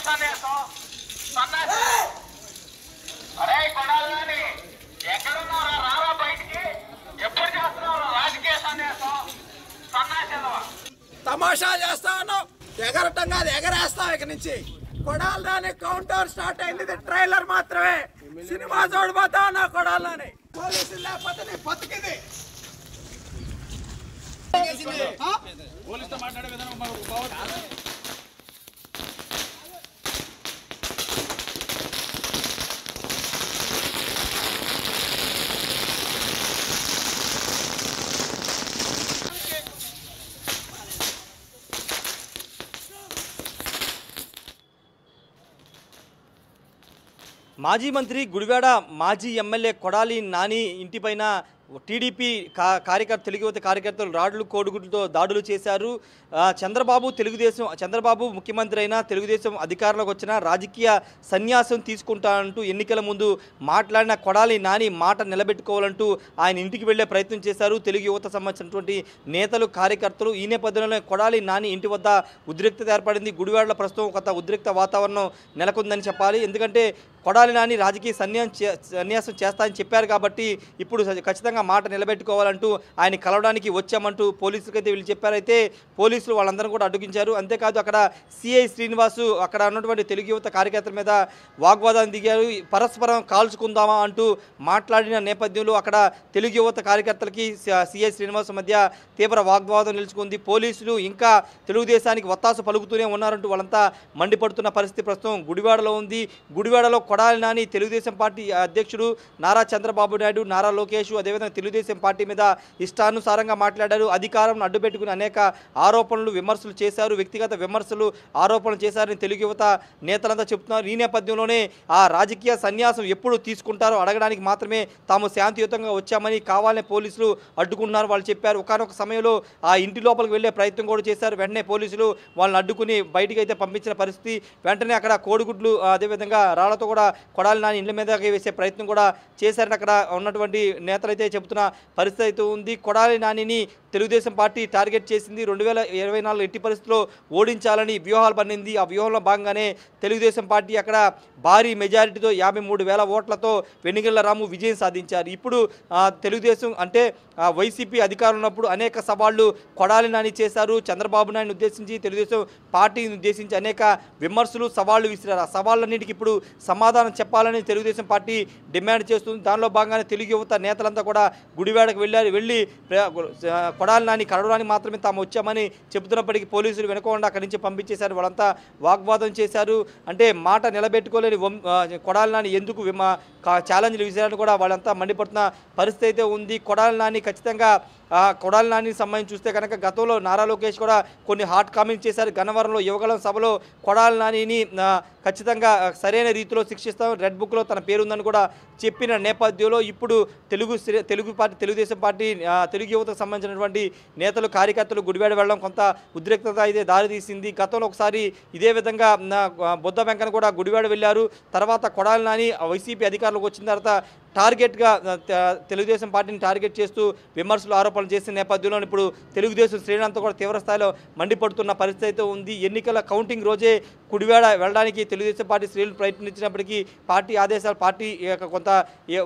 సందేశం సన్నాసి అరే కొడాలని ఎక్కడున్నారా రారా బయటికి ఎప్పుడు చేస్తున్నారు రాజకీయ సందేశం సన్నాసి తమాషా చేస్తా ఉన్నావు ఎగరటం కాదు ఎగరేస్తావు ఇక నుంచి కొడాలని కౌంటర్ స్టార్ట్ అయింది ఇది ట్రైలర్ మాత్రమే సినిమా చూడబోతా ఉన్నా కొడాలని పోలీసులు లేకపోతే నీ బతికింది పోలీసుతో మాట్లాడే విధానం మాజీ మంత్రి గుడివాడ మాజీ ఎమ్మెల్యే కొడాలి నాని ఇంటిపైన టీడీపీ కార్యకర్త తెలుగు యువత కార్యకర్తలు రాడ్లు కోడిగుడ్లతో దాడులు చేశారు. చంద్రబాబు ముఖ్యమంత్రి అయినా తెలుగుదేశం అధికారంలోకి వచ్చినా రాజకీయ సన్యాసం తీసుకుంటానంటూ ఎన్నికల ముందు మాట్లాడిన కొడాలి నాని మాట నిలబెట్టుకోవాలంటూ ఆయన ఇంటికి వెళ్లే ప్రయత్నం చేశారు తెలుగు యువత సంబంధించినటువంటి నేతలు కార్యకర్తలు. ఈ నేపథ్యంలో కొడాలి నాని ఇంటి వద్ద ఉద్రిక్తత ఏర్పడింది. గుడివాడలో ప్రస్తుతం కొత్త ఉద్రిక్త వాతావరణం నెలకొందని చెప్పాలి. ఎందుకంటే కొడాలి నాని రాజకీయ సన్యాసం చేస్తానని చెప్పారు కాబట్టి ఇప్పుడు ఖచ్చితంగా మాట నిలబెట్టుకోవాలంటూ ఆయన కలవడానికి వచ్చామంటూ పోలీసులకైతే వీళ్ళు చెప్పారైతే పోలీసులు వాళ్ళందరూ కూడా అడ్డుగించారు. అంతేకాదు అక్కడ సిఐ శ్రీనివాసు అక్కడ ఉన్నటువంటి తెలుగు యువత కార్యకర్తల మీద వాగ్వాదాన్ని దిగారు. పరస్పరం కాల్చుకుందామా అంటూ మాట్లాడిన నేపథ్యంలో అక్కడ తెలుగు యువత కార్యకర్తలకి సిఐ శ్రీనివాసు మధ్య తీవ్ర వాగ్వాదం నిలుచుకుంది. పోలీసులు ఇంకా తెలుగుదేశానికి ఒత్తాసు పలుకుతూనే ఉన్నారంటూ వాళ్ళంతా మండిపడుతున్న పరిస్థితి ప్రస్తుతం గుడివాడలో ఉంది. గుడివాడలో కొడాలి నాని తెలుగుదేశం పార్టీ అధ్యక్షుడు నారా చంద్రబాబు నాయుడు, నారా లోకేష్ అదేవిధంగా తెలుగుదేశం పార్టీ మీద ఇష్టానుసారంగా మాట్లాడారు. అధికారం అడ్డుపెట్టుకుని అనేక ఆరోపణలు విమర్శలు చేశారు. వ్యక్తిగత విమర్శలు ఆరోపణలు చేశారని తెలుగు యువత నేతలంతా చెబుతున్నారు. ఈ నేపథ్యంలోనే ఆ రాజకీయ సన్యాసం ఎప్పుడు తీసుకుంటారో అడగడానికి మాత్రమే తాము శాంతియుతంగా వచ్చామని కావాలనే పోలీసులు అడ్డుకున్నారు వాళ్ళు చెప్పారు. ఒకనొక సమయంలో ఆ ఇంటి లోపలికి వెళ్లే ప్రయత్నం కూడా చేశారు. వెంటనే పోలీసులు వాళ్ళని అడ్డుకుని బయటికి అయితే పంపించిన పరిస్థితి. వెంటనే అక్కడ కోడిగుడ్లు అదేవిధంగా రాళ్లతో కూడా కొడాలి నాని ఇండ్ల మీద వేసే ప్రయత్నం కూడా చేశారని అక్కడ ఉన్నటువంటి నేతలైతే చెబుతున్న పరిస్థితి అయితే ఉంది. కొడాలి నానిని తెలుగుదేశం పార్టీ టార్గెట్ చేసింది. 2024 ఎట్టి పరిస్థితుల్లో ఓడించాలని వ్యూహాలు పన్నింది. ఆ వ్యూహంలో భాగంగానే తెలుగుదేశం పార్టీ అక్కడ భారీ మెజారిటీతో 53,000 ఓట్లతో వెనిగళ్ల రాము విజయం సాధించారు. ఇప్పుడు తెలుగుదేశం అంటే వైసీపీ అధికారం ఉన్నప్పుడు అనేక సవాళ్లు కొడాలి నాని చేశారు. చంద్రబాబు నాయుడిని ఉద్దేశించి తెలుగుదేశం పార్టీని ఉద్దేశించి అనేక విమర్శలు సవాళ్లు విసిరారు. ఆ సవాళ్ళన్నింటికి ఇప్పుడు సమాధానం చెప్పాలని తెలుగుదేశం పార్టీ డిమాండ్ చేస్తుంది. దానిలో భాగంగానే తెలుగు యువత నేతలంతా కూడా గుడివాడకు వెళ్ళి కొడాలి నాని కలవడానికి మాత్రమే తాము వచ్చామని చెబుతున్నప్పటికీ పోలీసులు వెనుకోకుండా అక్కడి నుంచి పంపించేశారు. వాళ్ళంతా వాగ్వాదం చేశారు. అంటే మాట నిలబెట్టుకోలేని కొడాలి నాని ఎందుకు ఛాలెంజ్లు విసిరాలని కూడా వాళ్ళంతా మండిపడుతున్న పరిస్థితి అయితే ఉంది. కొడాలి నాని ఖచ్చితంగా కొడాలి నానికి సంబంధించి చూస్తే కనుక గతంలో నారా లోకేష్ కూడా కొన్ని హాట్ కామెంట్స్ చేశారు. గన్నవరంలో యువగలం సభలో కొడాలి నానిని ఖచ్చితంగా సరైన రీతిలో శిక్షిస్తాం, రెడ్ బుక్లో తన పేరుందని కూడా చెప్పిన నేపథ్యంలో ఇప్పుడు తెలుగుదేశం పార్టీ తెలుగు యువతకు సంబంధించినటువంటి నేతలు కార్యకర్తలు గుడివాడ వెళ్ళడం కొంత ఉద్రిక్తత అయితే దారితీసింది. గతంలో ఒకసారి ఇదే విధంగా బుద్ధ వెంకన్న కూడా గుడివాడ వెళ్ళారు. తర్వాత కొడాలి నాని వైసీపీ అధికారులకు వచ్చిన తర్వాత టార్గెట్గా తెలుగుదేశం పార్టీని టార్గెట్ చేస్తూ విమర్శలు ఆరోపణలు చేసిన నేపథ్యంలో ఇప్పుడు తెలుగుదేశం శ్రేణులంతా కూడా తీవ్రస్థాయిలో మండిపడుతున్న పరిస్థితి అయితే ఉంది. ఎన్నికల కౌంటింగ్ రోజే గుడివాడ వెళ్ళడానికి తెలుగుదేశం పార్టీ శ్రేణులు ప్రయత్నించినప్పటికీ పార్టీ ఆదేశాలు పార్టీ కొంత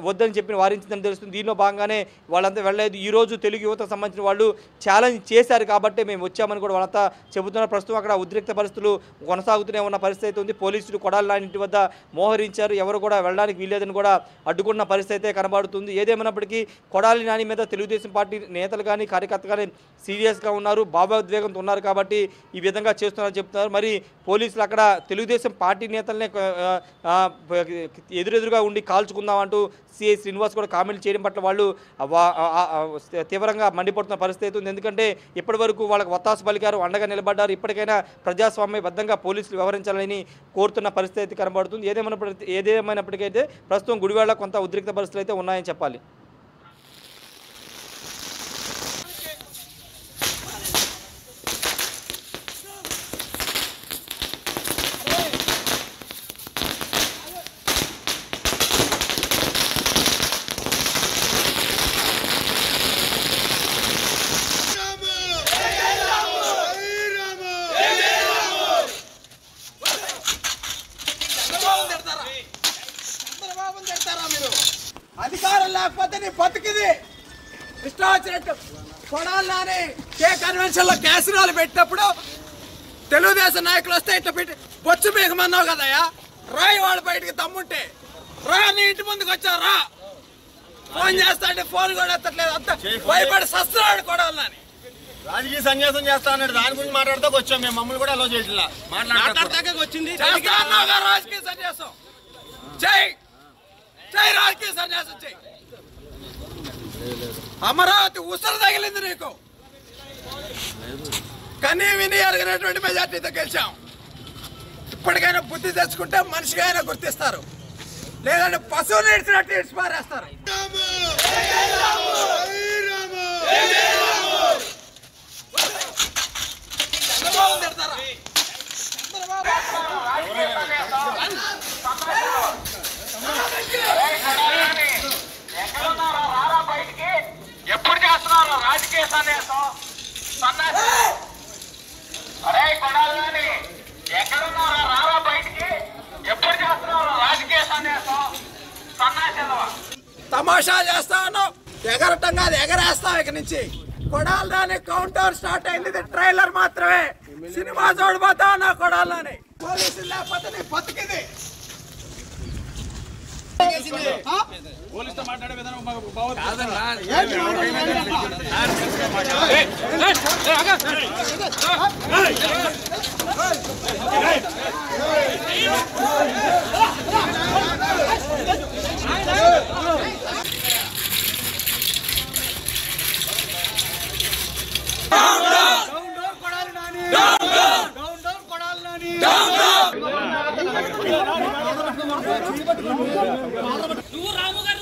వద్దని చెప్పి వారించిందని తెలుస్తుంది. దీనిలో భాగంగానే వాళ్ళంతా వెళ్ళలేదు. ఈరోజు తెలుగు యువతకు సంబంధించిన వాళ్ళు ఛాలెంజ్ చేశారు కాబట్టి మేము వచ్చామని కూడా వాళ్ళంతా చెబుతున్నారు. ప్రస్తుతం అక్కడ ఉద్రిక్త పరిస్థితులు కొనసాగుతూనే ఉన్న పరిస్థితి అయితే ఉంది. పోలీసులు కొడాలి నాని ఇంటి వద్ద మోహరించారు. ఎవరు కూడా వెళ్ళడానికి వీల్లేదని కూడా అడ్డుకున్న పరిస్థితి అయితే కనబడుతుంది. ఏదేమైనప్పటికీ కొడాలి నాని మీద తెలుగుదేశం పార్టీ నేతలు కానీ కార్యకర్తలు కానీ సీరియస్గా ఉన్నారు, భావోద్వేగంతో ఉన్నారు కాబట్టి ఈ విధంగా చేస్తున్నారని చెప్తున్నారు. మరి పోలీసులు అక్కడ తెలుగుదేశం పార్టీ నేతలనే ఎదురెదురుగా ఉండి కాల్చుకుందామంటూ సిఐ శ్రీనివాస్ కూడా కామెంట్లు చేయడం పట్ల వాళ్ళు తీవ్రంగా మండిపడుతున్న పరిస్థితి అవుతుంది. ఎందుకంటే ఇప్పటి వరకు వాళ్ళకి ఒత్తాసు పలికారు, అండగా నిలబడ్డారు. ఇప్పటికైనా ప్రజాస్వామ్యబద్ధంగా పోలీసులు వ్యవహరించాలని కోరుతున్న పరిస్థితి అయితే కనబడుతుంది. ఏదేమైనప్పటికైతే ప్రస్తుతం గుడివాడలో కొంత ఉద్రిక్త పరిస్థితులు అయితే ఉన్నాయని చెప్పాలి. లేకపోతే నీ బతికిది. ఇష్టం వచ్చినట్టు కొడాలి నాని కే కన్వెన్షన్ లో క్యాసినోలు పెట్టినప్పుడు తెలుగుదేశం నాయకులు వస్తే ఇట్లా పెట్టి బొచ్చు బీగమన్నావు కదయ్యా. రాయి వాళ్ళు బయటికి తమ్ముంటే రా, నీ ఇంటి ముందుకు వచ్చావు రా. ఫోన్ చేస్తా అంటే ఫోన్ కూడా ఎత్తట్లేదు. అంత భయపడి సస్తున్నాడు కొడాలి నాని. రాజకీయ సన్యాసం చేస్తా అన్నాడు, దాని గురించి మాట్లాడుతూ వచ్చాం మేము. మమ్మల్ని కూడా అలో చేయట్లా మాట్లాడతాక వచ్చింది. రాజకీయ సన్యాసం జై జై, రాజకీయ సన్యాసం జై. అమరావతి ఉసరు తగిలింది నీకు. కనీ విని ఎరగినటువంటి మెజార్టీతో గెలిచాం. ఇప్పటికైనా బుద్ధి తెచ్చుకుంటే మనిషిగా అయినా గుర్తిస్తారు, లేదంటే పశువులు ఇడిచినట్టు ఇడిచి పారేస్తారు. చంద్రబాబు తిడతారా? ఎక్కడున్నారో రారా బయటికి. ఎప్పుడు చేస్తున్నారు రాజకీయ సన్యాసం? సన్నాసి అరే కొడాలి నాని, ఎక్కడున్నారో రారా బయటికి. ఎప్పుడు చేస్తున్నారు రాజకీయ సన్యాసం? సన్నాసిదవా. తమాషా చేస్తా ఉన్నావు, ఎగరటం కాదు ఎగరేస్తావు. ఇక నుంచి Kodali Nani count down start అయింది. ఇది ట్రైలర్ మాత్రమే. సినిమా చూడబోతా ఉన్నా కొడాలి నాని. పోలీసులు లేకపోతే నీ బతికిది. నువ్వు రాముగా